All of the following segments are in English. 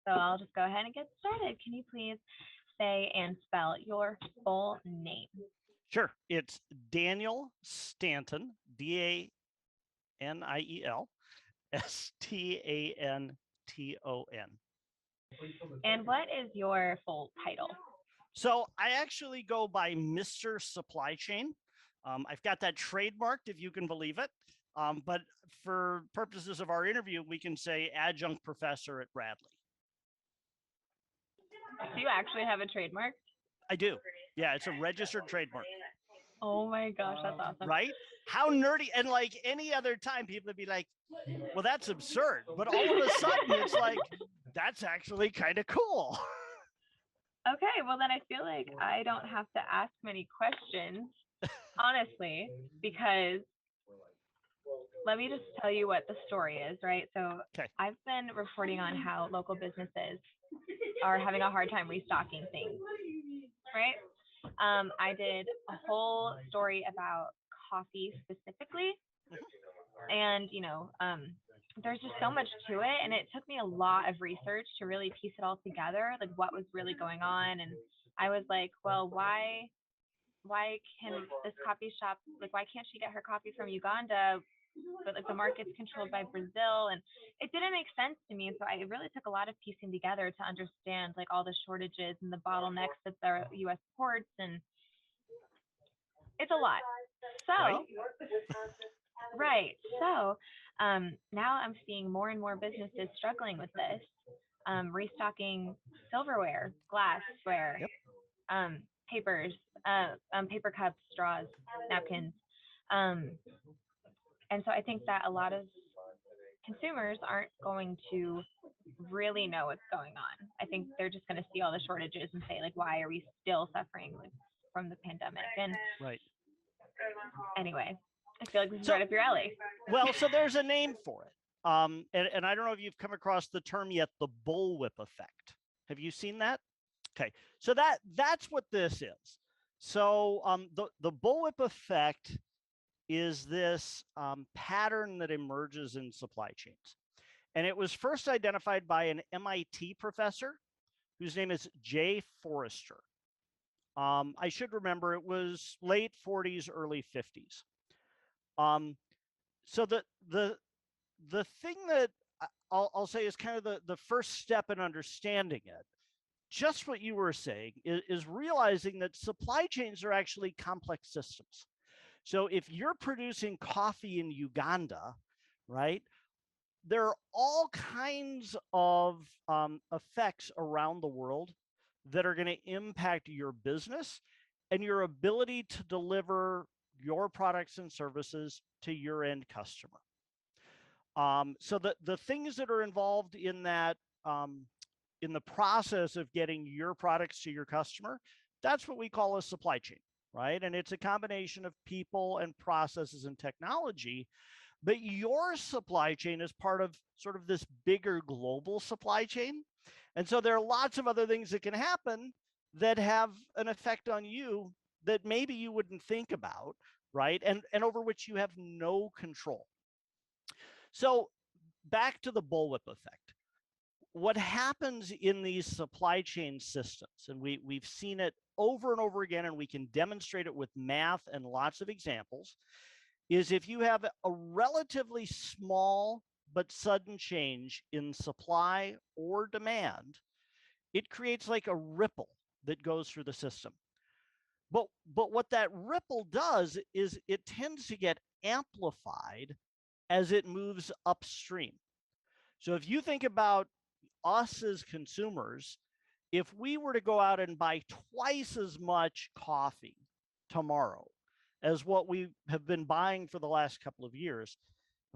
So I'll just go ahead and get started. Can you please say and spell your full name? Sure. It's Daniel Stanton, Daniel Stanton. And what is your full title? So I actually go by Mr. Supply Chain. I've got that trademarked, if you can believe it. But for purposes of our interview, we can say adjunct professor at Bradley. Do you actually have a trademark? I do. Yeah, it's a registered trademark. Oh my gosh, that's awesome. Right? How nerdy. And like any other time, people would be like, well, that's absurd. But all of a sudden, it's like, that's actually kind of cool. Okay, well, then I feel like I don't have to ask many questions, honestly, because let me just tell you what the story is, right? So Okay. I've been reporting on how local businesses are having a hard time restocking things, right? I did a whole story about coffee specifically, and there's just so much to it, and it took me a lot of research to really piece it all together, like what was really going on. And I was like, well, why can this coffee shop, like, why can't she get her coffee from Uganda, but like the market's controlled by Brazil? And it didn't make sense to me. So it really took a lot of piecing together to understand like all the shortages and the bottlenecks at the U.S. ports, and it's a lot. So, right. So now I'm seeing more and more businesses struggling with this, restocking silverware, glassware, Yep. Papers, paper cups, straws, napkins. And so I think that a lot of consumers aren't going to really know what's going on. I think they're just going to see all the shortages and say, like, why are we still suffering from the pandemic? And right. Anyway, I feel like this is So, right up your alley. Well, so there's a name for it. And I don't know if you've come across the term yet, the bullwhip effect. Have you seen that? Okay, so that's what this is. So the bullwhip effect is this pattern that emerges in supply chains. And it was first identified by an MIT professor whose name is Jay Forrester. I should remember it was late 40s, early 50s. So the thing that I'll say is kind of the first step in understanding it, just what you were saying, is realizing that supply chains are actually complex systems. So if you're producing coffee in Uganda, right, there are all kinds of effects around the world that are going to impact your business and your ability to deliver your products and services to your end customer. So the things that are involved in that, in the process of getting your products to your customer, that's what we call a supply chain, right? And it's a combination of people and processes and technology. But your supply chain is part of sort of this bigger global supply chain. And so there are lots of other things that can happen that have an effect on you that maybe you wouldn't think about, right? And over which you have no control. So back to the bullwhip effect. What happens in these supply chain systems, and we've seen it over and over again, and we can demonstrate it with math and lots of examples, is if you have a relatively small but sudden change in supply or demand, it creates like a ripple that goes through the system. But what that ripple does is it tends to get amplified as it moves upstream. So if you think about us as consumers, if we were to go out and buy twice as much coffee tomorrow as what we have been buying for the last couple of years,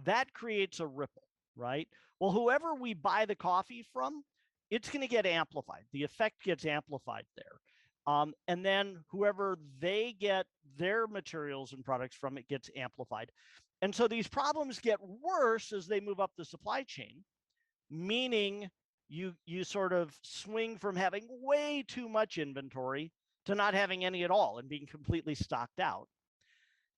that creates a ripple, right? Well, whoever we buy the coffee from, it's going to get amplified. The effect gets amplified there. And then whoever they get their materials and products from, it gets amplified. And so these problems get worse as they move up the supply chain, meaning you sort of swing from having way too much inventory to not having any at all and being completely stocked out.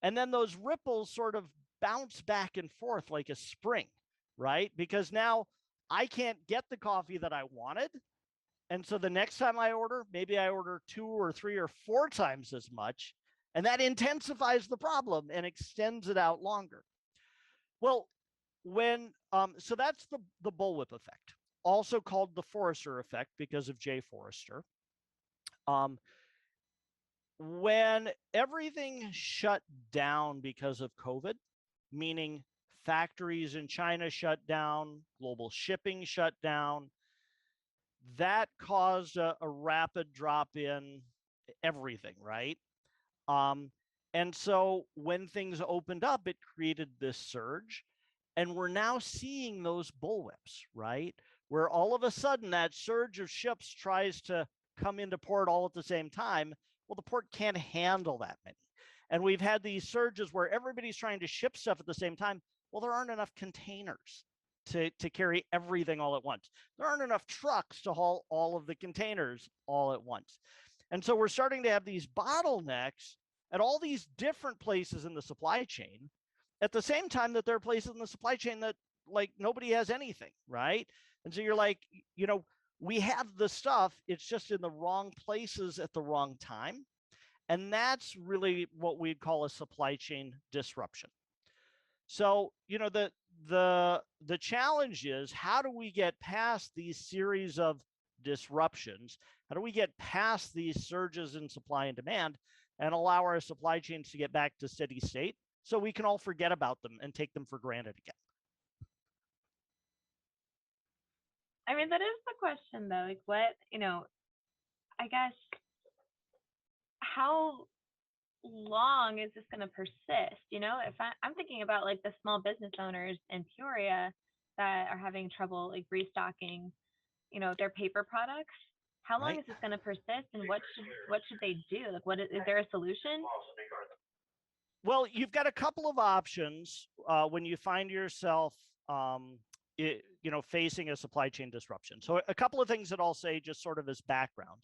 And then those ripples sort of bounce back and forth like a spring, right? Because now I can't get the coffee that I wanted. And so the next time I order, maybe I order 2 or 3 or 4 times as much. And that intensifies the problem and extends it out longer. Well, so that's the bullwhip effect, also called the Forrester effect because of Jay Forrester. When everything shut down because of COVID, meaning factories in China shut down, global shipping shut down, that caused a rapid drop in everything, right? Um, and so when things opened up, it created this surge. And we're now seeing those bullwhips, right? Where all of a sudden that surge of ships tries to come into port all at the same time. Well, the port can't handle that many. And we've had these surges where everybody's trying to ship stuff at the same time. Well, there aren't enough containers to carry everything all at once. There aren't enough trucks to haul all of the containers all at once. And so we're starting to have these bottlenecks at all these different places in the supply chain at the same time that there are places in the supply chain that like nobody has anything, right? And so you're like, we have the stuff, it's just in the wrong places at the wrong time. And that's really what we'd call a supply chain disruption. So, the challenge is, how do we get past these series of disruptions? How do we get past these surges in supply and demand and allow our supply chains to get back to steady state so we can all forget about them and take them for granted again? I mean, that is the question though. Like what, I guess how long is this going to persist? If I'm thinking about like the small business owners in Peoria that are having trouble like restocking, their paper products. How long Right. is this going to persist, and what should they do? Like, is there a solution? Well, you've got a couple of options when you find yourself, facing a supply chain disruption. So a couple of things that I'll say just sort of as background.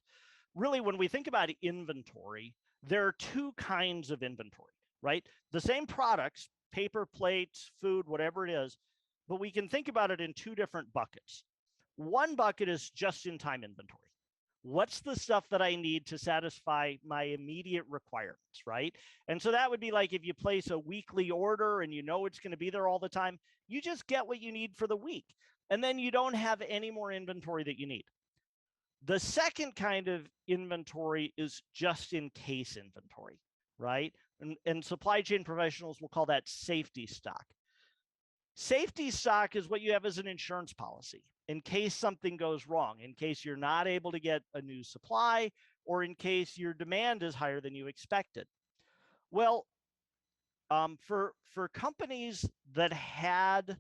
Really, when we think about inventory, there are two kinds of inventory, right? The same products, paper, plates, food, whatever it is, but we can think about it in two different buckets. One bucket is just-in-time inventory. What's the stuff that I need to satisfy my immediate requirements, right? And so that would be like if you place a weekly order and you know it's going to be there all the time, you just get what you need for the week. And then you don't have any more inventory that you need. The second kind of inventory is just in case inventory, right? And supply chain professionals will call that safety stock. Safety stock is what you have as an insurance policy in case something goes wrong, in case you're not able to get a new supply, or in case your demand is higher than you expected. Well, for companies that had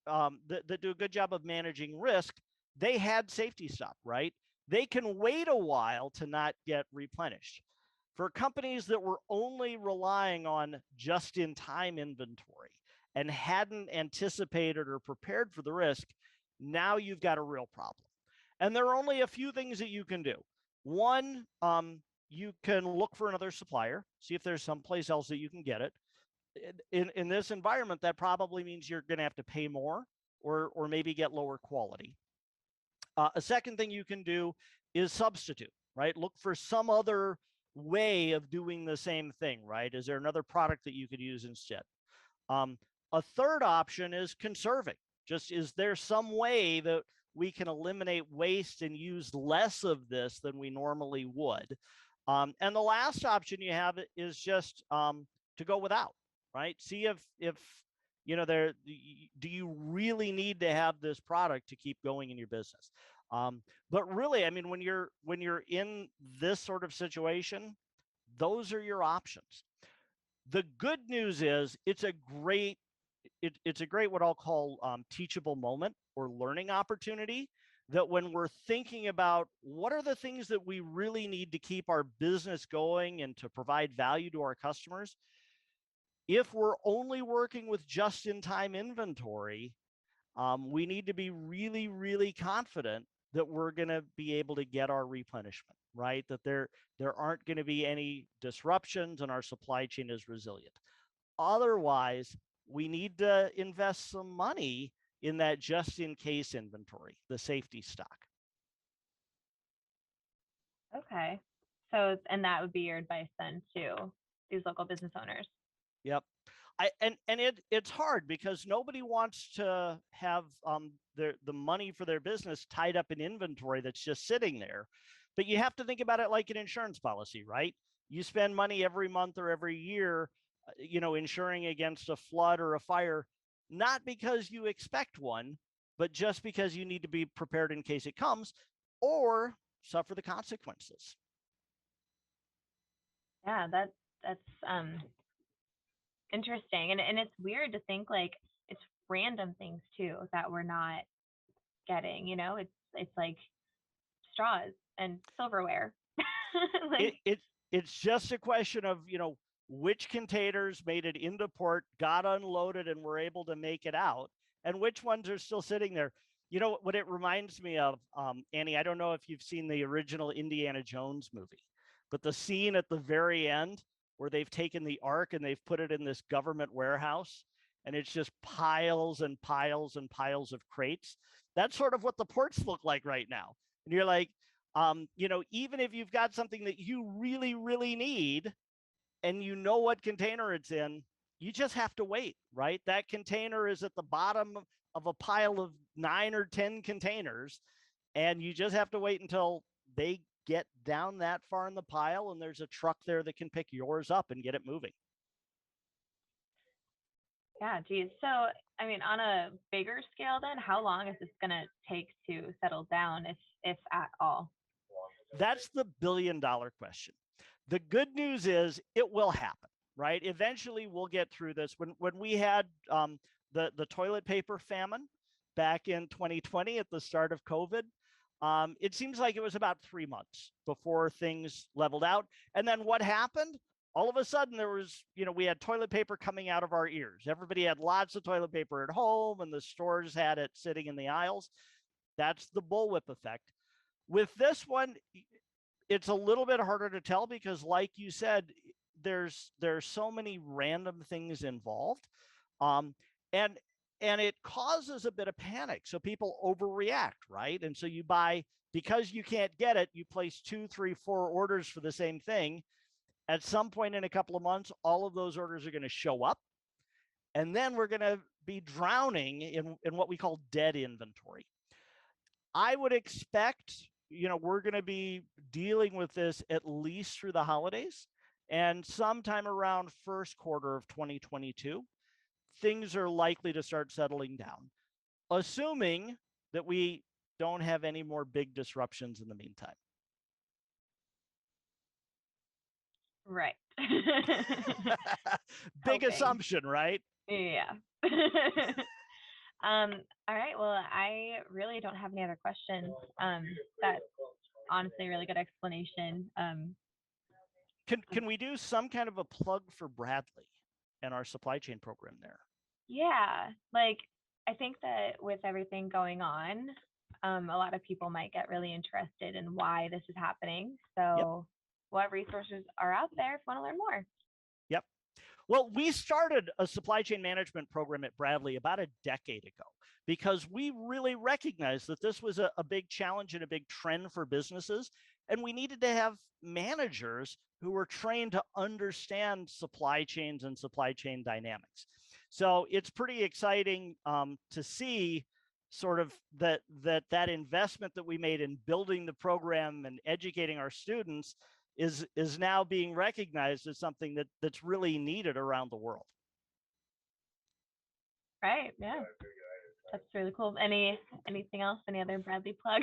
that do a good job of managing risk, they had safety stock, right? They can wait a while to not get replenished. For companies that were only relying on just-in-time inventory and hadn't anticipated or prepared for the risk, now you've got a real problem. And there are only a few things that you can do. One, you can look for another supplier, see if there's someplace else that you can get it. In this environment, that probably means you're going to have to pay more or maybe get lower quality. A second thing you can do is substitute, right? Look for some other way of doing the same thing, right? Is there another product that you could use instead? A third option is conserving. Just, is there some way that we can eliminate waste and use less of this than we normally would? And the last option you have is just to go without, right? See if do you really need to have this product to keep going in your business? But really, I mean, when you're in this sort of situation, those are your options. The good news is it's a great what I'll call teachable moment or learning opportunity, that when we're thinking about what are the things that we really need to keep our business going and to provide value to our customers, if we're only working with just-in-time inventory, we need to be really, really confident that we're going to be able to get our replenishment, right? That there aren't going to be any disruptions and our supply chain is resilient. Otherwise, we need to invest some money in that just in case inventory, the safety stock. Okay. So, and that would be your advice then to these local business owners. Yep. It's hard because nobody wants to have the money for their business tied up in inventory that's just sitting there. But you have to think about it like an insurance policy, right? You spend money every month or every year, insuring against a flood or a fire, not because you expect one, but just because you need to be prepared in case it comes or suffer the consequences. Yeah, that's interesting. And it's weird to think like it's random things too that we're not getting, it's like straws and silverware. Like, it's just a question of, which containers made it into port, got unloaded, and were able to make it out, and which ones are still sitting there. You know what it reminds me of, Annie? I don't know if you've seen the original Indiana Jones movie, but the scene at the very end where they've taken the Ark and they've put it in this government warehouse, and it's just piles and piles and piles of crates. That's sort of what the ports look like right now. And you're like, even if you've got something that you really, really need and you know what container it's in, you just have to wait, right? That container is at the bottom of a pile of 9 or 10 containers, and you just have to wait until they get down that far in the pile and there's a truck there that can pick yours up and get it moving. Yeah, geez. So, I mean, on a bigger scale, then, how long is this going to take to settle down, if at all? That's the billion-dollar question. The good news is it will happen, right? Eventually, we'll get through this. When we had the toilet paper famine back in 2020 at the start of COVID, it seems like it was about 3 months before things leveled out. And then what happened? All of a sudden, there was, we had toilet paper coming out of our ears. Everybody had lots of toilet paper at home, and the stores had it sitting in the aisles. That's the bullwhip effect. With this one, it's a little bit harder to tell because, like you said, there's so many random things involved, and it causes a bit of panic. So people overreact, right? And so you buy, because you can't get it, you place 2, 3, 4 orders for the same thing. At some point in a couple of months, all of those orders are going to show up, and then we're going to be drowning in what we call dead inventory. I would expect, we're going to be dealing with this at least through the holidays, and sometime around first quarter of 2022, things are likely to start settling down, assuming that we don't have any more big disruptions in the meantime. Right. Big assumption, right? Yeah. All right. Well, I really don't have any other questions. That's honestly a really good explanation. Can we do some kind of a plug for Bradley and our supply chain program there? Yeah, like I think that with everything going on, a lot of people might get really interested in why this is happening. So, what resources are out there if you want to learn more? Yep. Well, we started a supply chain management program at Bradley about a decade ago because we really recognized that this was a big challenge and a big trend for businesses. And we needed to have managers who were trained to understand supply chains and supply chain dynamics. So it's pretty exciting to see sort of that investment that we made in building the program and educating our students is now being recognized as something that's really needed around the world. Right. Yeah. That's really cool. Anything else? Any other Bradley plug?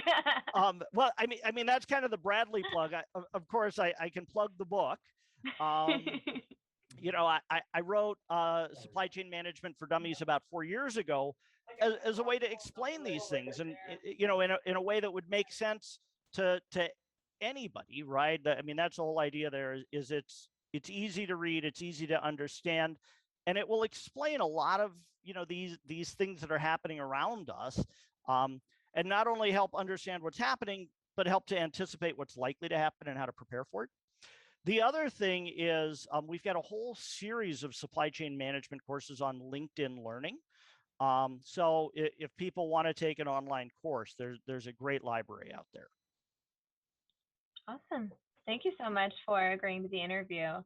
Well, I mean that's kind of the Bradley plug. Of course, I can plug the book. I wrote Supply Chain Management for Dummies about 4 years ago as a way to explain these things, and in a way that would make sense to anybody, right? I mean, that's the whole idea there is it's easy to read, it's easy to understand, and it will explain a lot of these things that are happening around us, and not only help understand what's happening, but help to anticipate what's likely to happen and how to prepare for it. The other thing is we've got a whole series of supply chain management courses on LinkedIn Learning. So if people want to take an online course, there's a great library out there. Awesome. Thank you so much for agreeing to the interview.